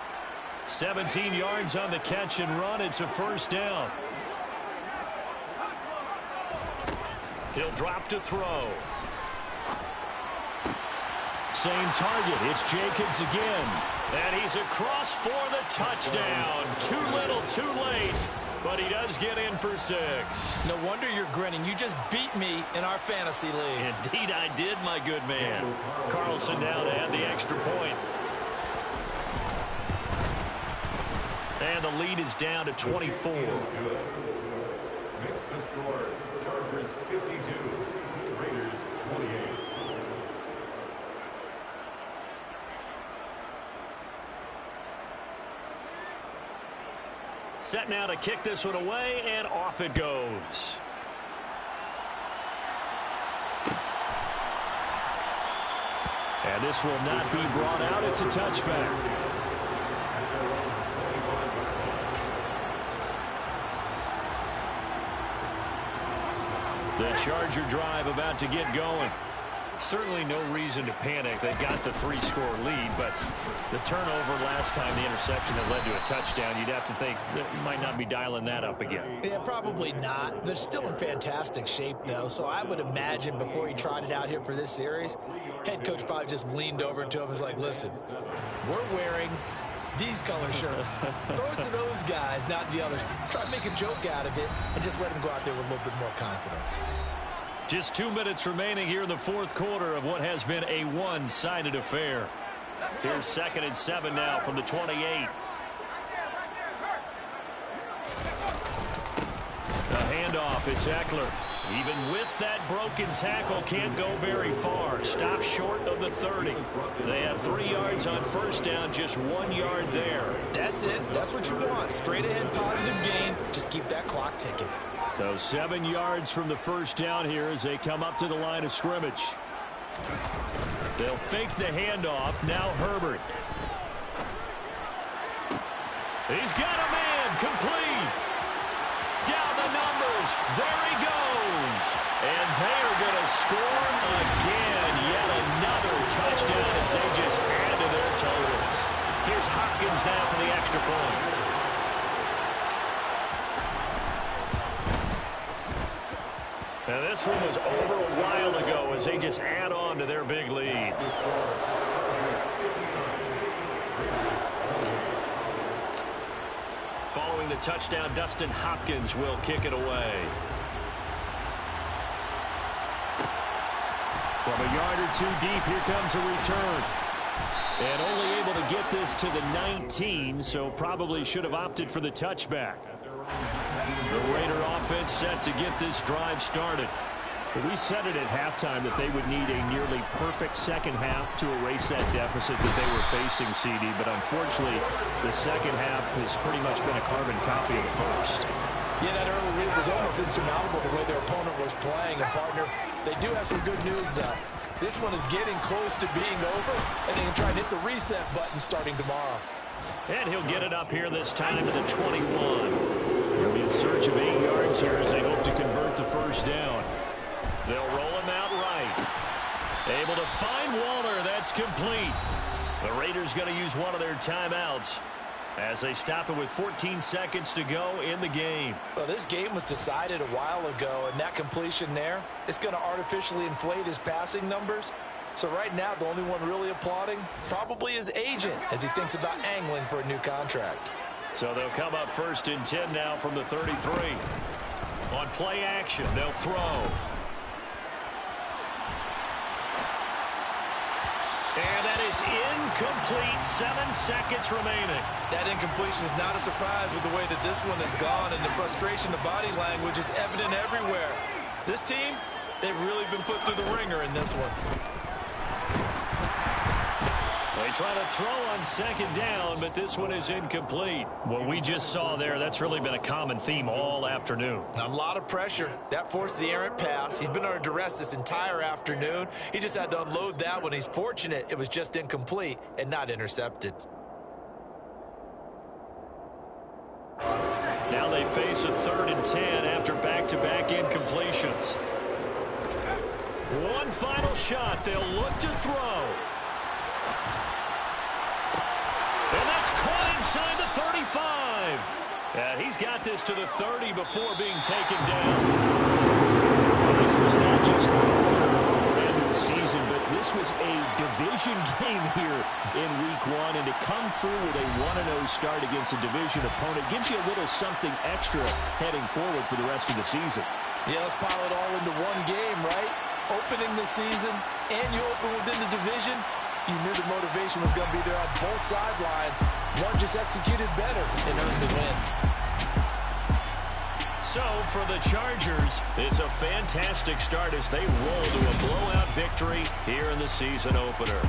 17 yards on the catch and run. It's a first down. He'll drop to throw. Same target. It's Jacobs again. And he's across for the touchdown. Too little, too late. But he does get in for 6. No wonder you're grinning. You just beat me in our fantasy league. Indeed I did, my good man. Carlson down to add the extra point. And the lead is down to 24. Makes the score Chargers 52, Raiders 28. Set now to kick this one away, and off it goes. And this will not be brought out. It's a touchback. The Charger drive about to get going. Certainly no reason to panic. They've got the 3-score lead, but the turnover last time, the interception that led to a touchdown, you'd have to think that you might not be dialing that up again. Yeah, probably not. They're still in fantastic shape, though, so I would imagine before he tried it out here for this series, head coach probably just leaned over to him and was like, listen, we're wearing these color shirts. Throw it to those guys, not the others. Try to make a joke out of it and just let them go out there with a little bit more confidence. Just 2 minutes remaining here in the fourth quarter of what has been a one-sided affair. Here's 2nd and 7 now from the 28. A handoff. It's Eckler. Even with that broken tackle, can't go very far. Stop short of the 30. They have 3 yards on first down, just 1 yard there. That's it. That's what you want. Straight ahead positive gain. Just keep that clock ticking. So 7 yards from the first down here as they come up to the line of scrimmage. They'll fake the handoff. Now Herbert. He's got a man. Complete. Down the numbers. There he goes. And they are going to score again. Yet another touchdown as they just add to their totals. Here's Hopkins now for the extra point. Now this one was over a while ago as they just add on to their big lead. Following the touchdown, Dustin Hopkins will kick it away. From a yard or two deep, here comes a return. And only able to get this to the 19, so probably should have opted for the touchback. The Raider offense set to get this drive started. We said it at halftime that they would need a nearly perfect second half to erase that deficit that they were facing, CD. But unfortunately, the second half has pretty much been a carbon copy of the first. Yeah, that early lead was almost insurmountable the way their opponent was playing. And, partner, they do have some good news, though. This one is getting close to being over, and they can try and hit the reset button starting tomorrow. And he'll get it up here this time to the 21. They'll be in search of 8 yards here as they hope to convert the first down. They'll roll him out right. Able to find Waller. That's complete. The Raiders going to use one of their timeouts as they stop it with 14 seconds to go in the game. Well, this game was decided a while ago, and that completion there is going to artificially inflate his passing numbers. So right now, the only one really applauding probably his agent as he thinks about angling for a new contract. So they'll come up 1st and 10 now from the 33. On play action, they'll throw. And that is incomplete. 7 seconds remaining. That incompletion is not a surprise with the way that this one has gone, and the frustration, the body language is evident everywhere. This team, they've really been put through the ringer in this one. They try to throw on 2nd down, but this one is incomplete. What we just saw there, that's really been a common theme all afternoon. A lot of pressure. That forced the errant pass. He's been under duress this entire afternoon. He just had to unload that one. He's fortunate it was just incomplete and not intercepted. Now they face a 3rd and 10 after back-to-back incompletions. One final shot. They'll look to throw. And that's caught inside the 35. And he's got this to the 30 before being taken down. Well, this was not just the end of the season, but this was a division game here in Week 1. And to come through with a 1-0 start against a division opponent gives you a little something extra heading forward for the rest of the season. Yeah, let's pile it all into one game, right? Opening the season, and you open within the division. You knew the motivation was going to be there on both sidelines. One just executed better and earned the win. So for the Chargers, it's a fantastic start as they roll to a blowout victory here in the season opener.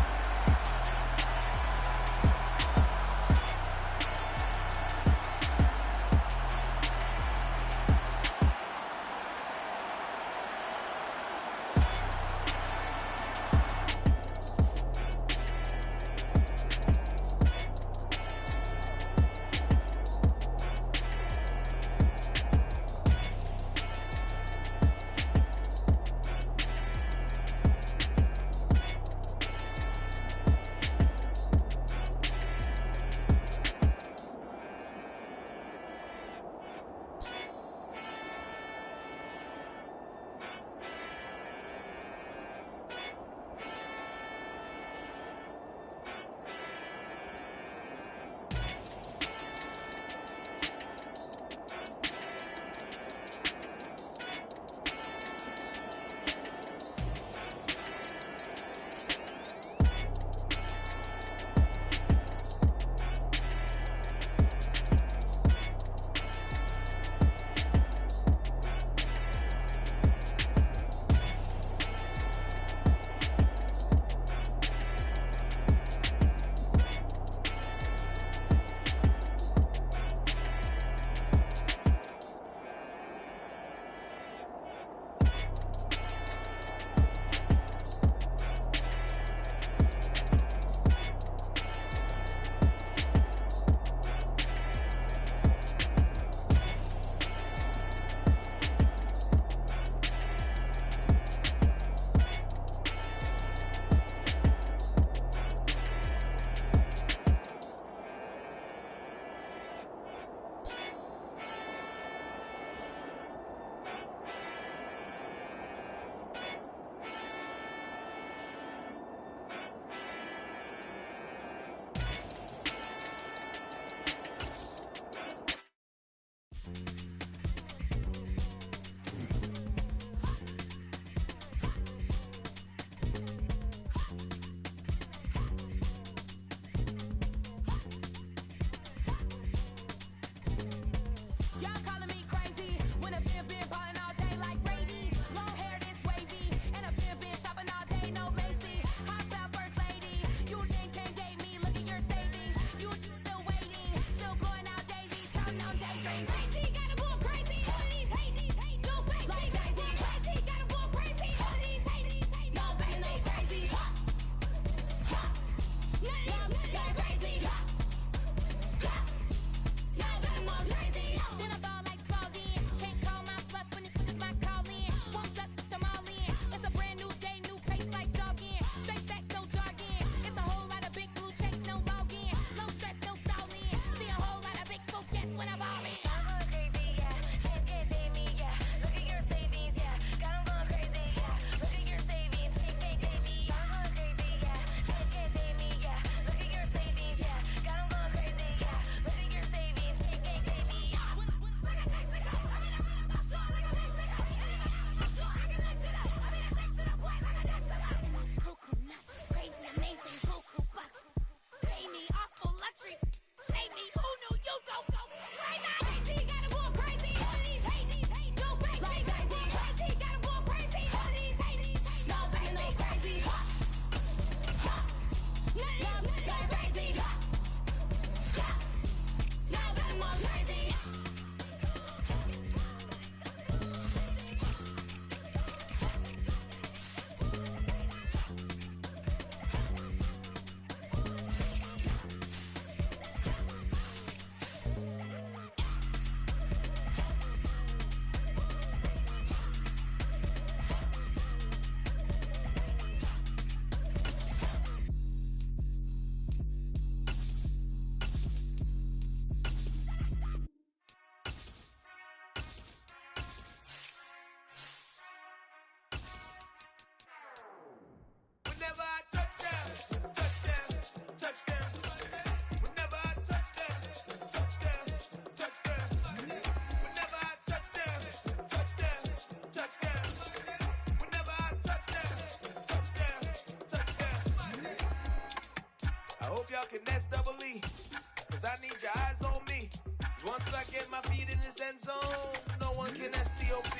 talking S-double-E. Cause I need your eyes on me. Once I get my feet in this end zone, no one can STOP.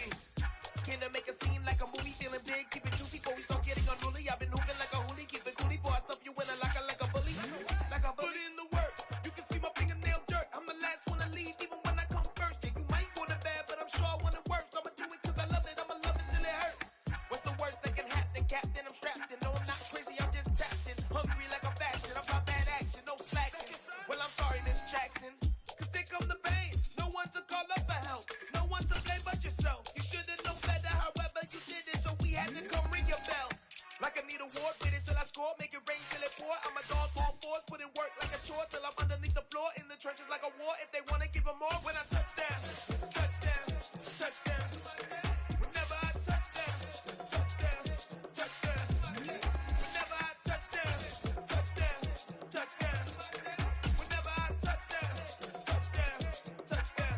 Can I make a scene like a movie, feeling big, keep it juicy before we start getting unruly. I've been hooping like a hoolie, keep it coolie before I stuff you in a locker like a bully. Like a bully. Put in the work, you can see my fingernail dirt. I'm the last one to leave, even when I come first. Yeah, you might want it bad, but I'm sure I want it worse. I'ma do it cause I love it, I'ma love it till it hurts. What's the worst that can happen, Captain? I'm strapped in, no I'm not crazy, I'm just tapped in. Hungry like a fashion, I'm about bad action, no slacking. Well, I'm sorry, Miss Jackson, cause here come the pain. No one to call up for help, no one to blame but yourself. You should've known better, however you did it, so we had to come ring your bell. Like I need a ward, wait until I score, make it rain till it pour. I'm a dog, all fours, put in work like a chore till I'm underneath the floor, in the trenches like a war. If they wanna give them more, when I touch down, touchdown, touchdown. Whenever I touch down, touchdown, touchdown. Whenever I touch down, touchdown, touchdown. Whenever I touch down, touchdown, touchdown.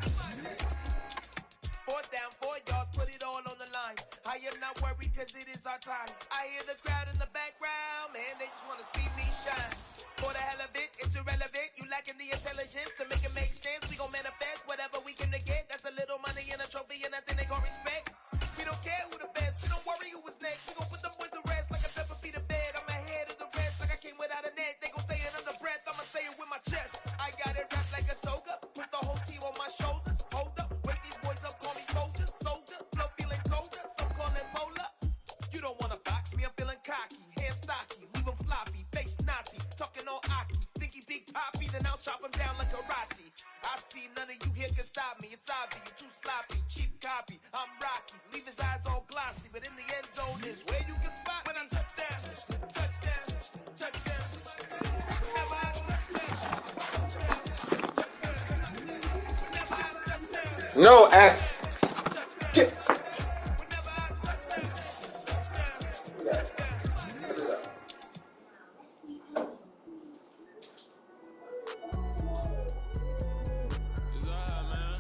4th down, 4 yards, put it all on the line. I am not worried cause it is our time. I hear the crowd in the background, man, they just wanna see me shine. For the hell of it, it's irrelevant. You lacking the intelligence to make it make sense. We gon' manifest whatever we can to get. That's a little money and a trophy and nothing they gon' respect. We don't care who the best, so don't worry who was next. We gon' put them boys to rest like a 7 feet of bed. I'm ahead of the rest like I came without a net. They gon' say it under breath, I'ma say it with my chest. I got it wrapped like a toga, put the whole team on my shoulders. Hold up, wake these boys up, call me soldiers. Soldier, flow feeling colder, some call it polar. You don't wanna box me, I'm feeling cocky. Hair stocky, leave him floppy, face Nazi. Talking all Aki, think he big poppy, then I'll chop him down like karate. I see none of you here can stop me. It's obvious, you too sloppy, cheap copy. I'm Rocky, leave his eyes all glossy, but in the end zone is where you can spot when I touch down, touchdown, touchdown. Whenever I touch down, touchdown, touchdown. Whenever I touch down, No, ask. Get. whenever I touch down, touchdown. It's alright, man.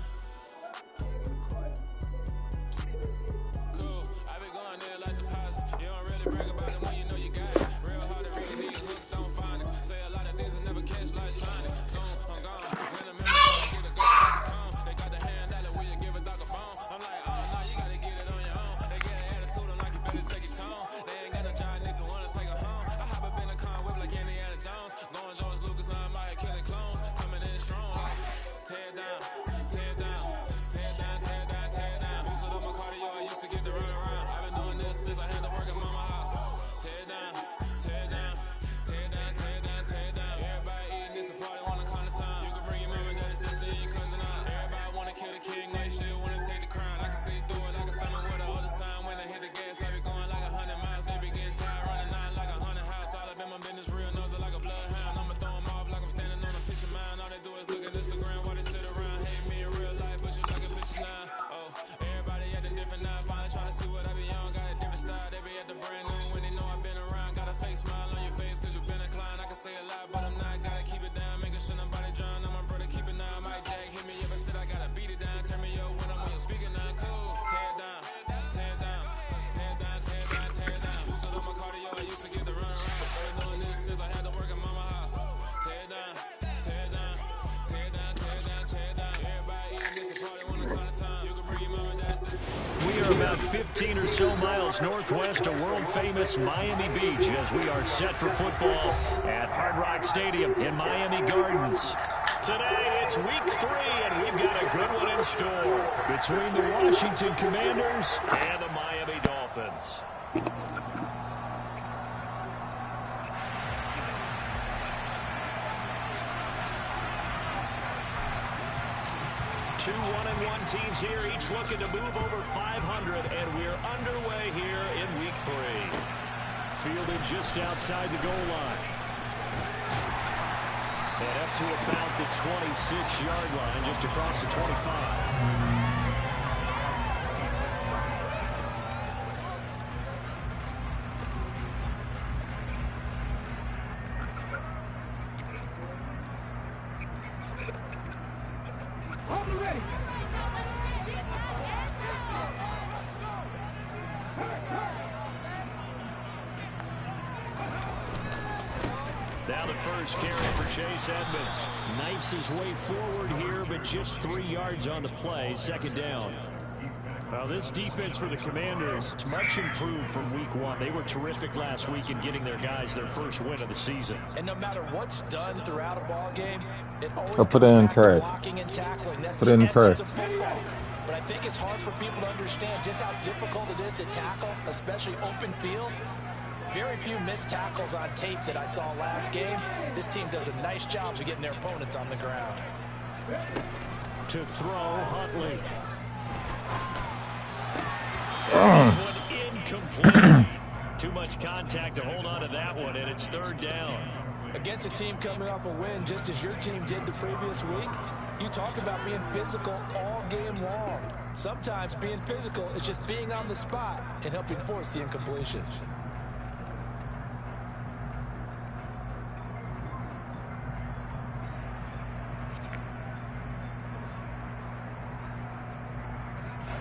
Cool. I been going there like deposit. You don't really brag about it when you know you got it. Real hard to really be hooked on finance. Say a lot of things and never catch like signing. Soon I'm gone. When a minute, get a go back to come. They got the hand out, will you give a dog a bone? I'm like, oh no, you gotta get it on your own. They get an attitude, I'm like, you better check your tone. They ain't got no job, need someone to take her home. I hop up in a car whip like Indiana Jones. Going George Lucas, now I'm like killing clone. Coming in strong, like, tear down, tear down, tear down, tear down, tear down. Used to do my cardio, I used to get to run around. I've been doing this since I had to work at mama house. Tear down, tear down, tear down, tear down, tear down. Everybody eating this a party, wanna come to town. You can bring your mama, daddy, sister, and your cousin out. Everybody wanna kill the king, like shit, wanna take the crown. I can see through it like a stomach with a other sign. When I hit the gas, I be going like 100 miles. They be getting tired, running 9 like 100 house. All up in my business, real nose like a bloodhound. I'ma throw 'em off like I'm standing on a picture mine. All they do is look at Instagram while they sit around. Hate me in real life, but you like a picture now. Oh, everybody at the different now. Finally trying to see what I be on. Got a different style, they be at the brand new. When they know I've been around, got a fake smile on your face, cause you been inclined. I can say a lot, but I'm not. Gotta keep it down, making sure nobody drown. I'm my brother, keep it down. Mike Jack hit me up and said I gotta beat it down. Turn me up when I'm on your speaker now. Cool, tear down, tear down, tear down, tear down, tear down. Used to do my cardio, I used to get to run around. I've been doing this since I had to work at mama house. Tear down, tear down, tear down, tear down, tear down. Everybody eating this a party, wanna come to town. You can bring your mama, daddy, sister. We are about 15 or so miles northwest of world-famous Miami Beach as we are set for football at Hard Rock Stadium in Miami Gardens. Today, it's week 3, and we've got a good one in store between the Washington Commanders and the Miami Dolphins. 2 1-1 teams here, each looking to move over 500, and we're underway here in week 3. Fielded just outside the goal line. And up to about the 26-yard line, just across the 25. Now the first carry for Chase Edmonds. Knifes his way forward here, but just 3 yards on the play. Second down. Now this defense for the Commanders is much improved from week 1. They were terrific last week in getting their guys their first win of the season. And no matter what's done throughout a ball game, it always put comes it in back to correct. blocking and tackling. That's Put it the in correct. essence of football. But I think it's hard for people to understand just how difficult it is to tackle, especially open field. Very few missed tackles on tape that I saw last game. This team does a nice job of getting their opponents on the ground. To throw, Huntley. This one incomplete. Too much contact to hold on to that one, and it's third down. Against a team coming off a win, just as your team did the previous week, you talk about being physical all game long. Sometimes being physical is just being on the spot and helping force the incompletion.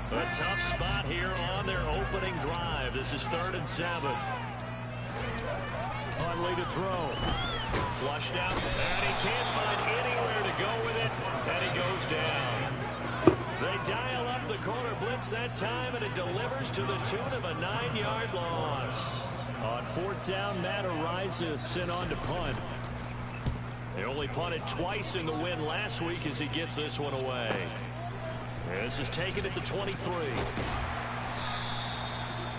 A tough spot here on their opening drive. This is 3rd and 7. Huntley to throw. Flushed out, and he can't find anywhere to go with it, and he goes down. They dial up the corner blitz that time, and it delivers to the tune of a 9-yard loss. On 4th down, Matt Araiza sent on to punt. They only punted twice in the win last week as he gets this one away. This is taken at the 23.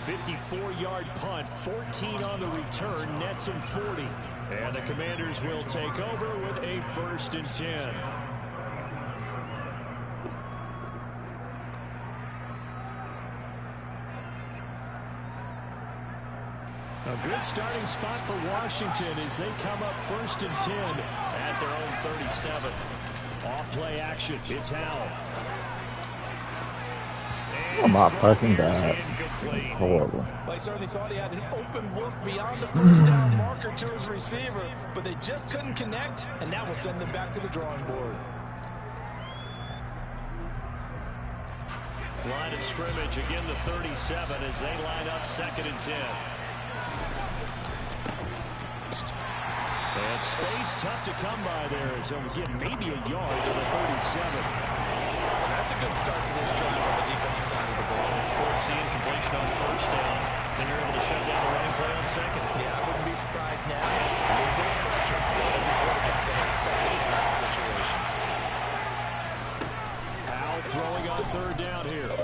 54-yard punt, 14 on the return, nets him 40. And the Commanders will take over with a 1st and 10. A good starting spot for Washington as they come up 1st and 10 at their own 37. Off-play action, it's Howell. I'm not fucking that. Horrible. Well, he certainly thought he had an open look beyond the 1st down marker to his receiver, but they just couldn't connect, and that will send them back to the drawing board. Line of scrimmage, again the 37 as they line up 2nd and 10. And space tough to come by there, so again maybe a yard to the 37. That's a good start to this drive on the defensive side of the ball. Forcing completion on 1st down. Then you're able to shut down the running play on 2nd. Yeah, I wouldn't be surprised now. A little bit of pressure going at the quarterback in an expected passing situation. Howell throwing on 3rd down here.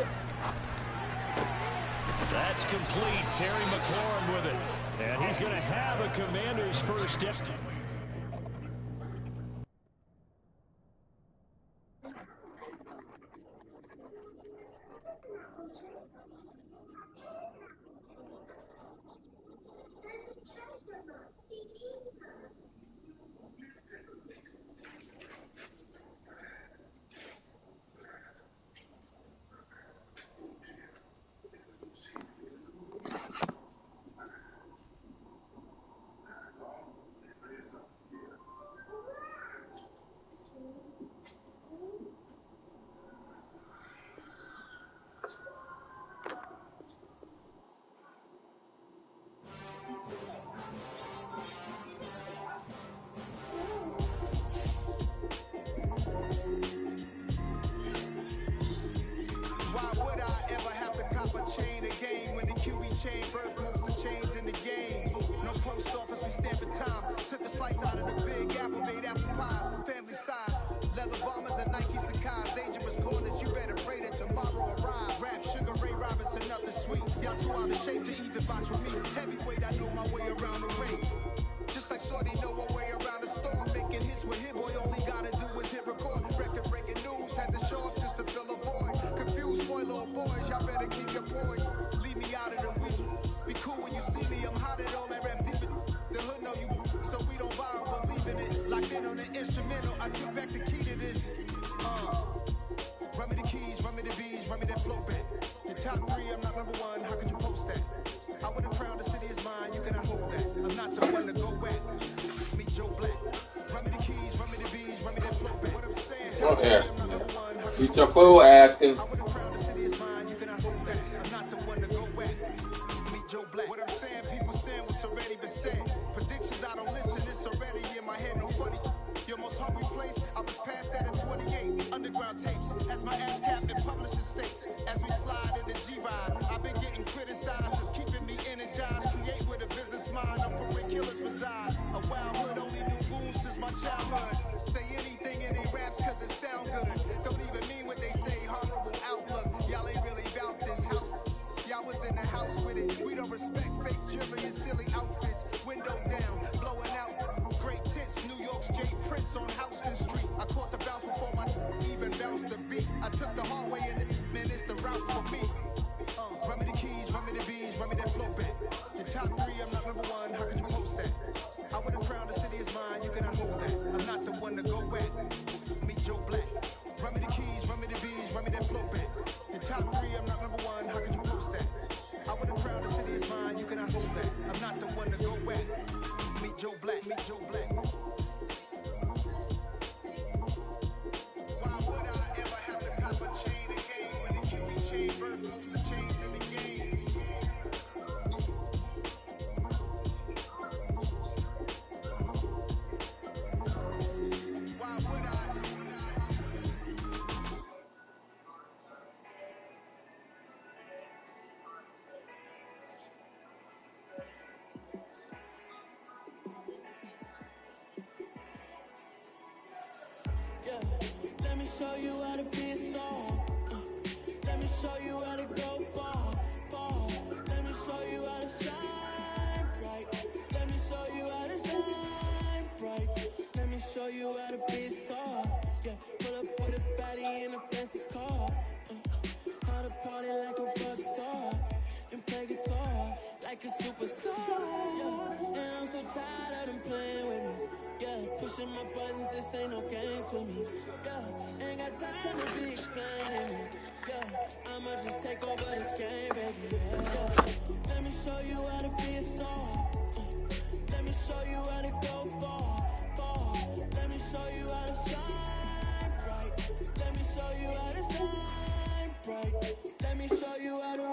That's complete. Terry McLaurin with it. And he's going to have a Commander's first down. Get your food, Aston. What I'm saying, people saying what's already been said. Predictions, I don't listen, it's already criticize is keeping me energized. Create with a business mind, I'm from where killers reside. A wild hood, only knew goons since my childhood. Say anything in they raps cause it sound good. Don't even mean what they say, horrible outlook. Y'all ain't really about this house. Y'all was in the house with it. We don't respect fake jewelry and silly outfits. Window down, blowing out. Great tits, New York's J. Prince on Houston Street. I caught the bounce before my even bounced the beat. I took the hard way and man, it's the route for me. Run me the keys, run me the bees, run me that flow back. Your top three, I'm not number one. How could you post that? I would have crowned the city is mine. You cannot hold that. I'm not the one to go at. Meet Joe Black. Run me the keys, run me the bees, run me that flow back. Your top three, I'm not number one. How could you post that? I would have crowned the city is mine. You cannot hold that. I'm not the one to go at. Meet Joe Black. Meet Joe Black. Why would I ever have to cop a chain again when the QB chain birth most the chains in the game? Why would I? Yeah, let me show you how to be a star. Let me show you how to go far, far. Let me show you how to shine bright. Let me show you how to shine bright. Let me show you how to be a star. Yeah, pull up with a baddie in a fancy car. How to party like a rock star and play guitar like a superstar. Yeah, and I'm so tired of them playing with me. Yeah, pushing my buttons, this ain't no game to me. Yeah, ain't got time to be explaining it. Yeah, I'ma just take over the game, baby. Yeah. Let me show you how to be a star. Let me show you how to go far, far. Let me show you how to shine bright. Let me show you how to shine bright. Let me show you how to